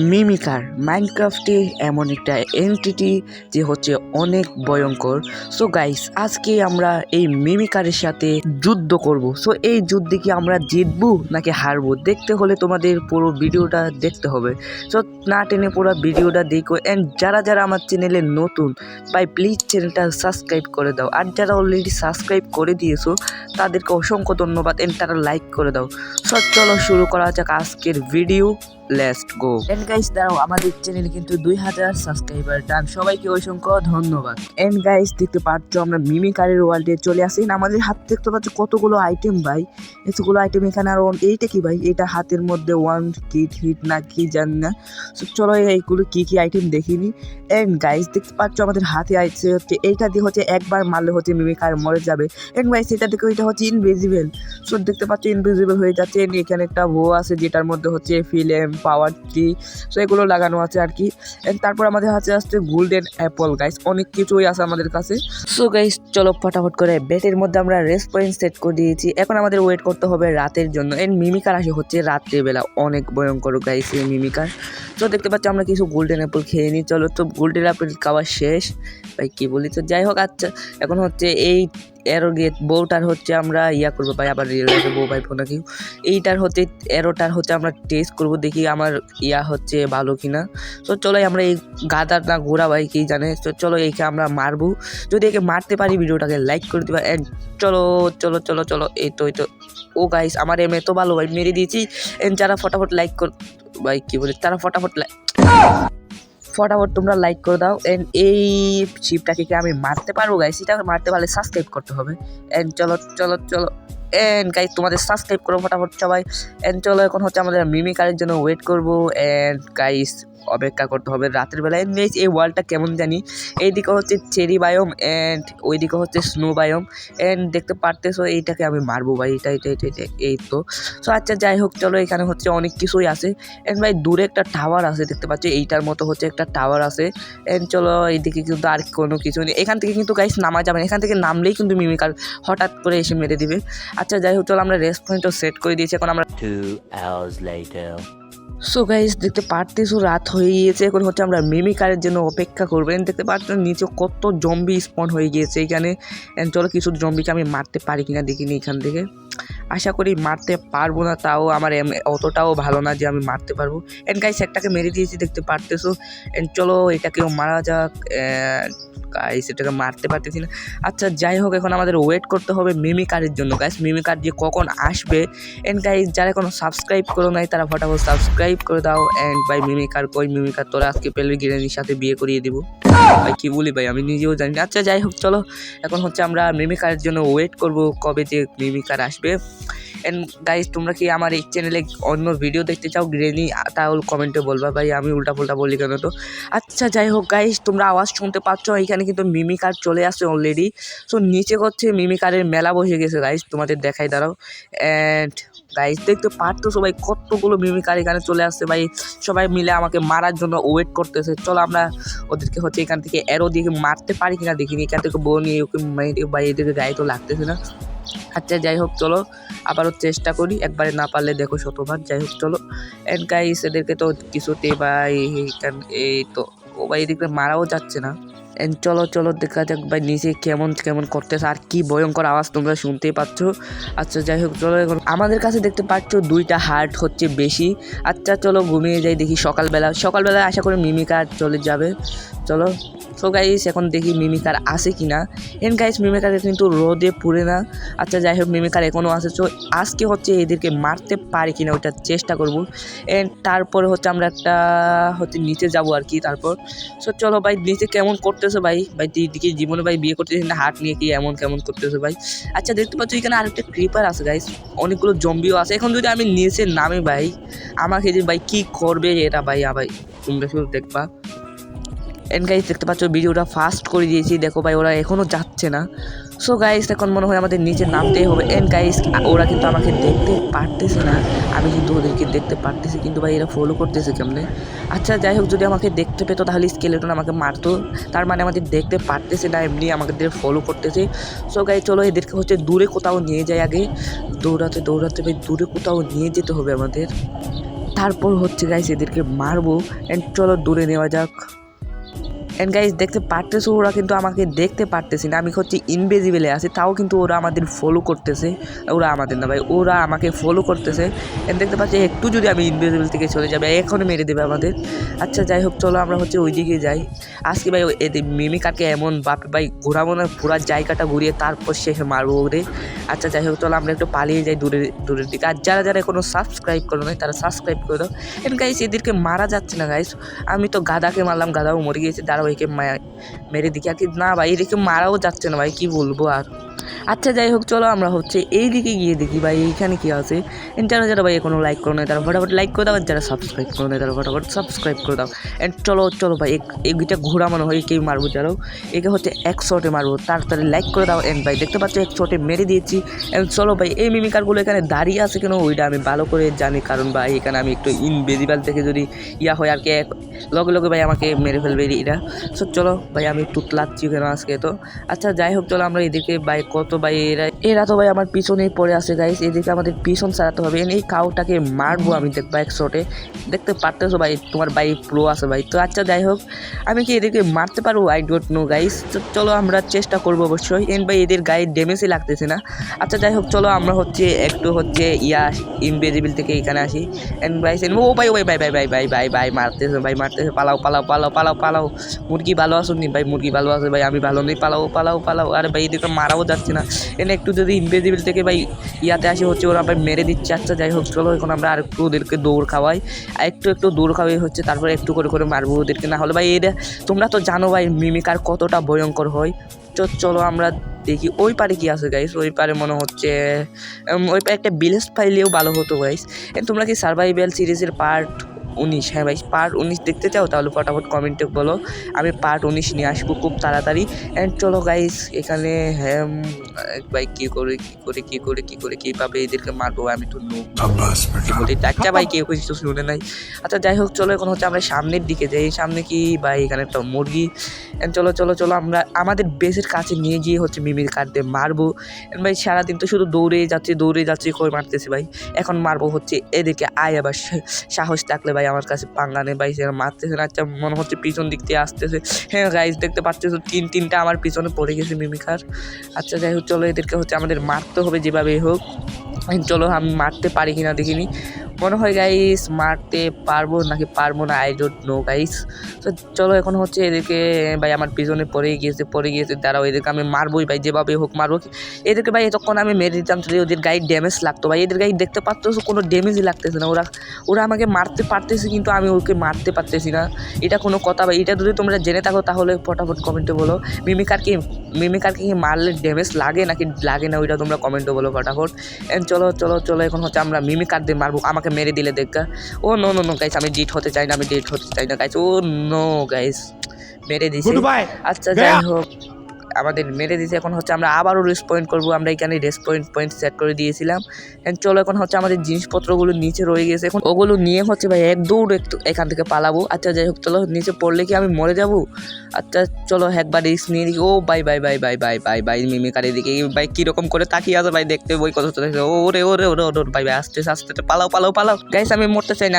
মিমিকার মাইনক্রাফটে এমন একটা এন্টিটি যে হচ্ছে অনেক ভয়ঙ্কর। সো গাইস, আজকে আমরা এই মিমিকারের সাথে যুদ্ধ করব। সো এই যুদ্ধে কি আমরা জিতবো নাকি হারবো, দেখতে হলে তোমাদের পুরো ভিডিওটা দেখতে হবে। সো না টেনে পুরো ভিডিওটা দেখো। অ্যান্ড যারা যারা আমার চ্যানেলে নতুন ভাই, প্লিজ চ্যানেলটা সাবস্ক্রাইব করে দাও। আর যারা অলরেডি সাবস্ক্রাইব করে দিয়েছো তাদেরকে অসংখ্য ধন্যবাদ। অ্যান্ড তারা লাইক করে দাও। সো চলো শুরু করা যাক আজকের video. Let's go. And guys, দাঁড়াও, আমাদের চ্যানেলে কিন্তু 2000 সাবস্ক্রাইবার ডান। সবাইকে অসংখ্য ধন্যবাদ। এন্ড গাইস, দেখতে পাচ্ছ আমরা মিমিকারের ওয়ার্ল্ডে চলে আসি। আমাদের হাত দেখতে পাচ্ছ কতগুলো আইটেম ভাই, এতগুলো আইটেম এখানে। আর এইটা কি ভাই, এটা হাতের মধ্যে ওয়ান কিট হিট না কি জানি না। সো চলো এইগুলো কি কি আইটেম দেখিনি। এন্ড গাইস, দেখতে পাচ্ছ আমাদের হাতে আইছে হচ্ছে এইটা দিয়ে হচ্ছে একবার মারলে হচ্ছে মিমিকার মরে যাবে। এন্ড গাইস, এটা দেখো, এটা হচ্ছে ইনভিজিবল। সো দেখতে পাচ্ছ ইনভিজিবল হয়ে যাচ্ছে। এখানে একটা বো আছে যেটার মধ্যে হচ্ছে ফিলেম পাওয়ার ট্রি, সো এগুলো লাগানো আছে আর কি। তারপর আমাদের হাতে আসছে গোল্ডেন অ্যাপল। গাইস, অনেক কিছুই আছে আমাদের কাছে। সো গাইস, চলো ফটাফট করে বেটের মধ্যে আমরা রেস পয়েন্ট সেট করে দিয়েছি। এখন আমাদের ওয়েট করতে হবে রাতের জন্য। এন্ড মিমিকার আসে হচ্ছে রাত্রিবেলা, অনেক ভয়ঙ্কর গাইস এই মিমিকার। তো দেখতে পাচ্ছ আমরা কিছু গোল্ডেন অ্যাপল খেয়ে নিই। চলো, তো গোল্ডেন অ্যাপল খাওয়া শেষ ভাই, কি বলি। তো যাই হোক, আচ্ছা এখন হচ্ছে এই এরোগেট বউটার হচ্ছে আমরা ইয়া করবো ভাই, আবার রিয়েল লাইফে বউ ভাই ফোন নাকি এইটার হচ্ছে এরোটার হচ্ছে আমরা টেস্ট করবো, দেখি আমার ইয়া হচ্ছে ভালো কিনা। তো চলো আমরা এই গাদার না ঘোরা ভাই কি জানে। তো চলো এইকে আমরা মারবো, যদি একে মারতে পারি ভিডিওটাকে লাইক করে দিবা। অ্যান্ড চলো চলো চলো চলো, এই তো ও গাইস, আমার এম তো ভালো ভাই, মেরে দিয়েছি। এন্ড যারা ফটাফট লাইক কর ভাই, কি বলি, তারা ফটাফট তোমরা লাইক করে দাও। এন্ড এই শিপটাকে কি আমি মারতে পারবো গাইস? এটা মারতে পারলে সাবস্ক্রাইব করতে হবে। এন্ড চলো চলো চলো, এন্ড গাইস তোমাদের সাবস্ক্রাইব করো ফটাফট সবাই। এন্ড চলো এখন হচ্ছে আমাদের মিমিকারের জন্য ওয়েট করবো। এন্ড গাইস অপেক্ষা করতে হবে রাতের বেলায়। এই ওয়ার্ল্ডটা কেমন জানি, এইদিকে হচ্ছে চেরি বায়োম এন্ড ওইদিকে হচ্ছে স্নো বায়োম। এন্ড দেখতে পারতেছো এইটাকে আমি মারবো ভাই, এটা এই তো। সো আচ্ছা যাই হোক, চলো এখানে হচ্ছে অনেক কিছুই আছে। এন্ড ভাই দূরে একটা টাওয়ার আছে দেখতে পাচ্ছি, এইটার মতো হচ্ছে একটা টাওয়ার আছে। এন্ড চলো এইদিকে কিন্তু আর কোনো কিছু নেই। এখান থেকে কিন্তু গাইস নামা যাবে না, এখান থেকে নামলেই কিন্তু মিমিকার হঠাৎ করে এসে মেরে দিবে। আচ্ছা যাই হোক, চলো আমরা রেস্ট পয়েন্টও সেট করে দিয়েছি। এখন আমরা 2 hours later. সো গাইস, দেখতে পারতেছো রাত হয়ে গিয়েছে। এখন হচ্ছে আমরা মিমিকারের জন্য অপেক্ষা করবেন। দেখতে পাচ্ছ নিচে কত জম্বি স্পন হয়ে গিয়েছে এখানে। এন্ড চলো কিছু জম্বিকে আমি মারতে পারি কিনা দেখিনি এখান থেকে। আশা করি মারতে পারবো না, তাও আমার অতটাও ভালো না যে আমি মারতে পারবো। এন্ড গাইস একটাকে মেরে দিয়েছি দেখতে পারতেছো। এন্ড চলো এটাকেও মারা যাক। গাইস এটাকে মারতে পারতেছি না। আচ্ছা যাই হোক, এখন আমাদের ওয়েট করতে হবে মিমিকারের জন্য। গাইস মিমিকার যে কখন আসবে। এন্ড গাইস যারা এখনো সাবস্ক্রাইব করো নাই তারা ফটাফট সাবস্ক্রাইব করে দাও। এন্ড ভাই মিমিকার কই, মিমিকার তোরা আজকে পেলে গিরানির সাথে বিয়ে করিয়ে দিব ভাই, কি বলি ভাই, আমি নিজেও জানি না। আচ্ছা যাই হোক, চলো এখন হচ্ছে আমরা মিমিকারের জন্য ওয়েট করব কবে যে মিমিকার আসবে। এন্ড গাইস তোমরা কি আমার এই চ্যানেলে অন্য ভিডিও দেখতে চাও গ্রেনি, তাহলে কমেন্টে বলবা ভাই, আমি উল্টাপাল্টা বলি কেন তো। আচ্ছা যাই হোক গাইস, তোমরা আওয়াজ শুনতে পাচ্ছ, এখানে কিন্তু মিমিকার চলে আসছে অলরেডি। সো নিচে হচ্ছে মিমিকারের মেলা বসে গেছে গাইস, তোমাদের দেখাই দাঁড়াও। অ্যান্ড গাইস দেখতে পারতো সবাই কতগুলো মিমিকার এখানে চলে আসছে ভাই, সবাই মিলে আমাকে মারার জন্য ওয়েট করতেছে। চলো আমরা ওদেরকে হচ্ছে এখান থেকে এরো দিয়ে মারতে পারি কিনা দেখিনি। এখান থেকে বউ নিয়ে ওকে ভাই, এদেরকে গায়ে তো লাগতেছে না। আচ্ছা যাই হোক, চলো আবারও চেষ্টা করি, একবারে না পারলে দেখো শতবার। যাই হোক চলো। এন্ড গাইস এদেরকে তো কিছুতে ভাই এই তো, ও ভাই এদিকে মারাও যাচ্ছে না। এন্ড চলো চলো দেখা যাক ভাই নিচে কেমন কেমন করতেছে, আর কি ভয়ঙ্কর আওয়াজ তোমরা শুনতেই পাচ্ছ। আচ্ছা যাই হোক, চলো এখন আমাদের কাছে দেখতে পাচ্ছ 2টা হার্ট হচ্ছে বেশি। আচ্ছা চলো ঘুমিয়ে যাই, দেখি সকালবেলা আশা করি মিমিকার চলে যাবে। চলো। সো গাইস এখন দেখি মিমিকার আসে কিনা। এন্ড গাইস মিমিকার কিন্তু রোদে পুড়ে না। আচ্ছা যাই হোক, মিমিকার এখনও আসে। সো আজকে হচ্ছে এদেরকে মারতে পারি কিনা ওইটা চেষ্টা করব। এন্ড তারপরে হচ্ছে আমরা একটা হচ্ছে নিচে যাব আর কি। তারপর সো চলো ভাই, নিচে কেমন করতেছো ভাই, দিকে জীবনে ভাই বিয়ে করতেছি না, হাট নিয়ে কি এমন কেমন করতেছো ভাই। আচ্ছা দেখতে পাচ্ছ এখানে আরেকটা ক্রিপার আছে গাইস, অনেকগুলো জম্বিও আছে। এখন যদি আমি নিচে নামি ভাই, আমাকে যে ভাই কি করবে এটা ভাই, তোমরা শুধু দেখবা। এন্ড গাইস দেখতে পাচ্ছ ভিডিওটা ফাস্ট করে দিয়েছি, দেখো ভাই ওরা এখনও যাচ্ছে না। সো গাইস এখন মনে হয় আমাদের নিচে নামতেই হবে। এন্ড গাইস ওরা কিন্তু আমাকে দেখতে পারতেছে না, আমি কিন্তু ওদেরকে দেখতে পারতেছি, কিন্তু ভাই এরা ফলো করতেছে কেমনে। আচ্ছা যাই হোক, যদি আমাকে দেখতে পেতো তাহলে স্কেলেটন আমাকে মারতো, তার মানে আমাদের দেখতে পারতেছে না, এমনি আমাদের ফলো করতেছে। সো গাইস চলো এদেরকে হচ্ছে দূরে কোথাও নিয়ে যাই আগে, দৌড়াতে ভাই দূরে কোথাও নিয়ে যেতে হবে আমাদের। তারপর হচ্ছে গাইস এদেরকে মারবো। অ্যান্ড চলো দূরে নেওয়া যাক। অ্যান্ড গাইস দেখতে পারতেছো ওরা কিন্তু আমাকে দেখতে পারতেছি না, আমি হচ্ছে ইনভিজিবলে আছি, তাও কিন্তু ওরা আমাদের ফলো করতেছে। ওরা আমাদের না ভাই, ওরা আমাকে ফলো করতেছে। অ্যান্ড দেখতে পাচ্ছি একটু যদি আমি ইনভিজিবল থেকে চলে যাবে এখনই মেরে দেবে আমাদের। আচ্ছা যাই হোক চলো আমরা হচ্ছে ওই দিকে যাই। আজকে ভাই এদের মিমিকারকে এমন বাপে ভাই ঘোরাবো না, পুরা জায়গাটা ঘুরিয়ে তারপর শেষে মারবো ওরে। আচ্ছা যাই হোক চলো আমরা একটু পালিয়ে যাই দূরের দিকে। আর যারা যারা এখনো সাবস্ক্রাইব করো নাই তারা সাবস্ক্রাইব করে দাও। অ্যান্ড গাইস এদেরকে মারা যাচ্ছে না গাইস, আমি তো গাদাকে মারলাম, গাদাও মরে গিয়েছে, দাঁড়াও একে মেরে দিকে আর কি। না ভাই এদিকে মারাও যাচ্ছে না ভাই, কি বলবো আর। আচ্ছা যাই হোক চলো আমরা হচ্ছে এই দিকে গিয়ে দেখি ভাই এইখানে কি আছে। যারা যারা ভাই এখনো লাইক করো না তারা ফটাফট লাইক করে দাও, আর যারা সাবস্ক্রাইব করো না তারা ফটাফট সাবস্ক্রাইব করে দাও। অ্যান্ড চলো চলো ভাই এইটা ঘোরা মনে হয় কেউ মারবো, যারো একে হচ্ছে এক শটে মারবো, তাড়াতাড়ি লাইক করে দাও। অ্যান্ড ভাই দেখতে পাচ্ছ এক শটে মেরে দিয়েছি। অ্যান্ড চলো ভাই এই মিমিকারগুলো এখানে দাঁড়িয়ে আছে কেন ওইটা আমি ভালো করে জানি, কারণ ভাই এখানে আমি একটু ইনভিজিবল থেকে যদি ইয়া হয় আর কি লগে লগে ভাই আমাকে মেরে ফেলবে এরা। সো চলো ভাই আমি টুতলাচ্ছি কেন আজকে তো। আচ্ছা যাই হোক চলো আমরা এদিকে ভাই কত ভাই এরা তো ভাই আমার পিছনেই পড়ে আছে গাইস, এদিকে আমাদের পিছন ছাড়াতে হবে। এই কাউটাকে মারবো আমি দেখবো এক শটে, দেখতে পারতেছো ভাই তোমার ভাই প্রো আছে ভাই। তো আচ্ছা যাই হোক আমি কি এদেরকে মারতে পারবো আই ডোন্ট নো গাইস, তো চলো আমরা চেষ্টা করবো অবশ্যই। এন্ড ভাই এদের গায়ে ড্যামেজই লাগতেছে না। আচ্ছা যাই হোক চলো আমরা হচ্ছে একটু হচ্ছে ইনভিজিবল থেকে এখানে আসি। এন্ড ভাই ও ভাই ভাই ভাই ভাই ভাই ভাই ভাই ভাই মারতেছে ভাই মারতেছে, পালাও পালাও পালাও পালাও পালাও। মুরগি ভালো আসুন ভাই, মুরগি ভালো আছে ভাই, আমি ভালো নেই, পালাও পালাও পালাও। আরে ভাই এদিকে মারাও যাচ্ছে না। এনে একটু যদি ইনভিজিবল থেকে ভাই ইয়াতে আসি হচ্ছে ওরা ভাই মেরে দিচ্ছে। আচ্ছা যাই হোক চলো এখন আমরা আর একটু ওদেরকে দৌড় খাওয়াই, আর একটু দৌড় খাওয়াই হচ্ছে, তারপরে একটু করে করে মারবো ওদেরকে। না হলে ভাই এটা তোমরা তো জানো ভাই মিমিকার কতটা ভয়ঙ্কর হয়। চলো আমরা দেখি ওই পারে কি আছে গাইস। ওই পারে মনে হচ্ছে ওই পারে একটা ভিলেজ পাইলেও ভালো হতো গাইস। তোমরা কি সার্ভাইভাল সিরিজের পার্ট 19, হ্যাঁ ভাই পার্ট 19 দেখতে চাও তাহলে ফটাফট কমেন্টে বলো, আমি পার্ট 19 নিয়ে আসবো খুব তাড়াতাড়ি। অ্যান্ড চলো গাইস এখানে হ্যাঁ ভাই কীভাবে এদেরকে মারবো আমি তো আচ্ছা ভাই কেউ কিছু শুনে নাই। আচ্ছা যাই হোক চলো এখন হচ্ছে আমরা সামনের দিকে যাই। সামনে কি ভাই এখানে একটা মুরগি। চলো চলো চলো আমরা আমাদের বেসের কাছে নিয়ে গিয়ে হচ্ছে মিমির কাটতে মারবো। ভাই সারাদিন তো শুধু দৌড়ে যাচ্ছি কই মারতেছি ভাই, এখন মারবো হচ্ছে এদেরকে। আয় আবার সাহস থাকলে ভাই আমার কাছে পাঙ্গা নেই ভাই, সেটা মারতেছে না। আচ্ছা মনে হচ্ছে পিছন দিক দিয়ে আসতেছে। হ্যাঁ গাইস দেখতে পাচ্ছি তিনটা আমার পিছনে পড়ে গেছে মিমিকার। আচ্ছা যাই হোক চলো এদেরকে হচ্ছে আমাদের মারতে হবে যেভাবেই হোক। চলো আমি মারতে পারি কিনা দেখিনি, মনে হয় গাইস মারতে পারবো নাকি পারবো না আই ডোন্ট নো গাইস। তো চলো এখন হচ্ছে এদেরকে ভাই আমার পিছনে পড়ে গিয়েছে, দাঁড়াও এদেরকে আমি মারবোই ভাই, যেভাবে হোক মারবো এদেরকে ভাই। এতক্ষণ আমি মেরে দিতাম যদি ওদের গায়ে ড্যামেজ লাগতো ভাই, এদের গায়ে দেখতে পাচ্ছ কোনো ড্যামেজই লাগতেছে না। ওরা আমাকে মারতে পারতেছে কিন্তু আমি ওকে মারতে পারতেছি না, এটা কোনো কথা ভাই। এটা যদি তোমরা জেনে থাকো তাহলে ফটাফট কমেন্টে বলো মিমিকারকে কি মারলে ড্যামেজ লাগে নাকি লাগে না, ওইটা তোমরা কমেন্টে বলো ফটাফট। চলো চলো চলো এখন হচ্ছে আমরা মিমিকার দিয়ে মারবো, আমাকে মেরে দিলে দেখা। ও নো নো নো গাইস আমি ডেট হতে চাই না গাইস। ও নো গাইস মেরে দিছে। আচ্ছা যাই হোক আমাদের মেরে দিয়েছে। এখন হচ্ছে আমরা আবারও রেসপয়েন্ট করবো, আমরা এখানে রেসপয়েন্ট সেট করে দিয়েছিলাম। চলো এখন হচ্ছে আমাদের জিনিসপত্রগুলো নিচে রয়ে গেছে, এখন ওগুলো নিয়ে হচ্ছে ভাই এক দৌড় একটু এখান থেকে পালাবো। আচ্ছা যাই হোক চলো নিচে পড়লে কি আমি মরে যাবো। আচ্ছা চলো একবার রিস্ক নিয়ে দেখি। ও ভাই ভাই ভাই ভাই ভাই ভাই ভাই মিমিকার এদিকে ভাই কীরকম করে তাকিয়ে আছে ভাই, দেখতে বই কত ওরে ওরে ওরে ওরে ভাই ভাই আস্তে আস্তে পালাও পালাও পালাও গাইস। আমি মরতে চাই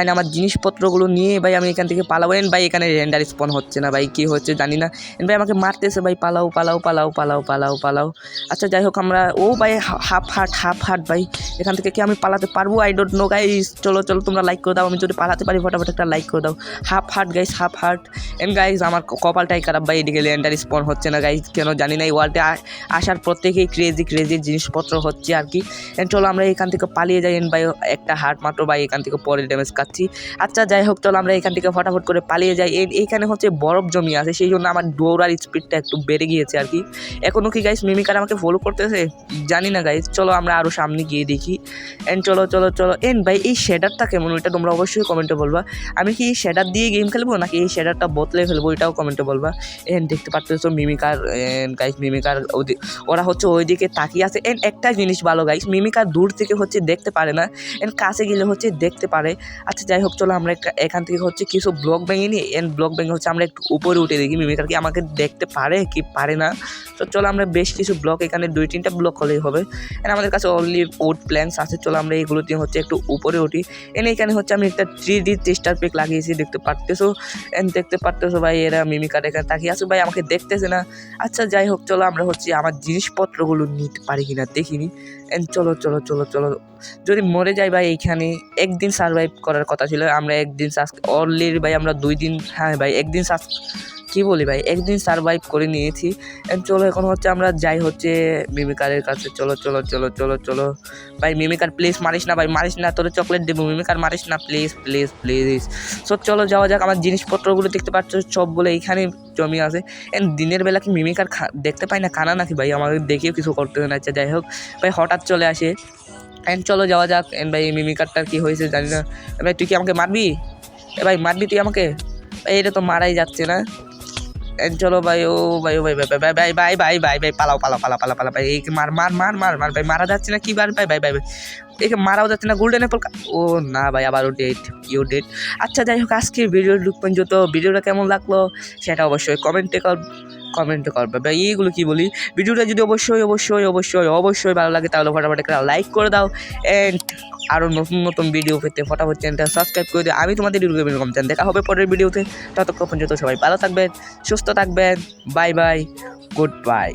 না, আমার জিনিসপত্রগুলো নিয়ে ভাই আমি এখান থেকে পালাবো। ভাই এখানে রেন্ডার স্পন হচ্ছে না ভাই, কি হচ্ছে জানি না। ভাই আমাকে মারতেছে ভাই, পালাও পালাও পালাও পালাও পালাও পালাও। আচ্ছা যাই হোক আমরা ও ভাই হাফ হার্ট ভাই, এখান থেকে কি আমি পালাতে পারবো আই ডোন্ট নো গাইস। চলো চলো তোমরা লাইক করে দাও, আমি যদি পালাতে পারি ফটাফট একটা লাইক করে দাও। Half heart guys half heart. Guys আমার কপালটাই খারাপ ভাই, এদিকে ল্যান্ডার স্পন হচ্ছে না গাইস, কেন জানি না। এই ওয়ার্ল্ডে আসার পর থেকেই ক্রেজি জিনিসপত্র হচ্ছে আর কি। চলো আমরা এখান থেকে পালিয়ে যাই। ভাই একটা হার্ট মাত্র ভাই, এখান থেকে পরে ড্যামেজ খাচ্ছি। আচ্ছা যাই হোক চলো আমরা এখান থেকে ফটাফট করে পালিয়ে যাই। এইখানে হচ্ছে বরফ জমি আছে, সেই জন্য আমার দৌড়ার স্পিডটা একটু বেড়ে গিয়েছে আর কি। এখনও কি গাইস মিমিকার আমাকে ফলো করতেছে জানি না গাইস, চলো আমরা আরও সামনে গিয়ে দেখি। চলো চলো চলো ভাই এই শেডারটা কেমন ওইটা তোমরা অবশ্যই কমেন্টে বলবা। আমি কি এই শেডার দিয়ে গেম খেলবো নাকি এই শেডারটা বদলে ফেলবো, এটাও কমেন্টে বলবা। দেখতে পাচ্ছো মিমিকার গাইস, মিমিকার ওরা হচ্ছে ওইদিকে তাকিয়ে আছে। একটা জিনিস ভালো গাইস, মিমিকার দূর থেকে হচ্ছে দেখতে পারে না, কাছে গেলে হচ্ছে দেখতে পারে। আচ্ছা যাই হোক চলো আমরা এখান থেকে হচ্ছে কিছু ব্লক ভেঙে নিই। ব্লক ভেঙে হচ্ছে আমরা একটু উপরে উঠে দেখি মিমিকার কি আমাকে দেখতে পারে কি পারে না। তো চলো আমরা বেশ কিছু ব্লক এখানে 2-3টা ব্লক হলেই হবে। এন্ড আমাদের কাছে অনলি উড প্ল্যাঙ্কস আছে। চলো আমরা এইগুলো দিয়ে হচ্ছে একটু উপরে উঠি। এখানে হচ্ছে আমি একটা 3D টেস্টার প্যাক লাগিয়েছি, দেখতে পারতেছো। এন্ড দেখতে পারতেছো ভাই এরা মিমিকার এখানে তাকিয়ে আছে, ভাই আমাকে দেখতেছে না। আচ্ছা যাই হোক, চলো আমরা হচ্ছে আমার জিনিসপত্রগুলো নিতে পারি কিনা দেখিনি। এন্ড চলো চলো চলো চলো, যদি মরে যাই ভাই এইখানে একদিন সার্ভাইভ করার কথা ছিল। আমরা একদিন অলরেডি ভাই আমরা 2 দিন, হ্যাঁ ভাই একদিন কি বলি ভাই একদিন সার্ভাইভ করে নিয়েছি। চলো এখন হচ্ছে আমরা যাই হচ্ছে মিমিকারের কাছে। চলো চলো চলো চলো চলো ভাই, মিমিকার প্লিজ মারিস না ভাই, মারিস না, তোর চকলেট দেবো, মিমিকার মারিস না প্লিজ প্লিজ প্লিজ। সো চলো যাওয়া যাক। আমার জিনিসপত্রগুলো দেখতে পাচ্ছ সব বলে এইখানে জমি আছে। দিনের বেলা কি মিমিকার দেখতে পাই না কানা নাকি ভাই, আমাদের দেখেও কিছু করতে না। আচ্ছা যাই হোক ভাই, হঠাৎ চলে আসে। চলো যাওয়া যাক। ভাই মিমিকারটার কি হয়েছে জানি না। ভাই তুই কি আমাকে মারবি? ভাই মারবি তুই আমাকে? ভাই এটা তো মারাই যাচ্ছে না। চলো ভাই, ও ভাই ও ভাই ভাই ভাই ভাই ভাই ভাই ভাই ভাই পালাও পালাও পালা পালা পালা ভাই, একে মার মার মার মার মার ভাই, মারা যাচ্ছে না কি ভাই ভাই ভাই ভাই একে মারাও যাচ্ছে না। গোল্ডেন অ্যাপল, ও না ভাই আবারও ডেট, ইউ ডেট। আচ্ছা যাই হোক, আজকে ভিডিওর লুক পর্যন্ত ভিডিওটা কেমন লাগলো সেটা অবশ্যই কমেন্টে করবে ভাই। এইগুলো কি বলি, ভিডিওটা যদি অবশ্যই অবশ্যই অবশ্যই অবশ্যই ভালো লাগে তাহলে ফটাফট একটা লাইক করে দাও। এন্ড আরও নতুন নতুন ভিডিও পেতে ফটাফট চ্যানেলটা সাবস্ক্রাইব করে দিও। আমি তোমাদের এরকম চ্যানেল দেখা হবে পরের ভিডিওতে। ততক্ষণ পর্যন্ত সবাই ভালো থাকবেন, সুস্থ থাকবেন। Bye bye, good bye.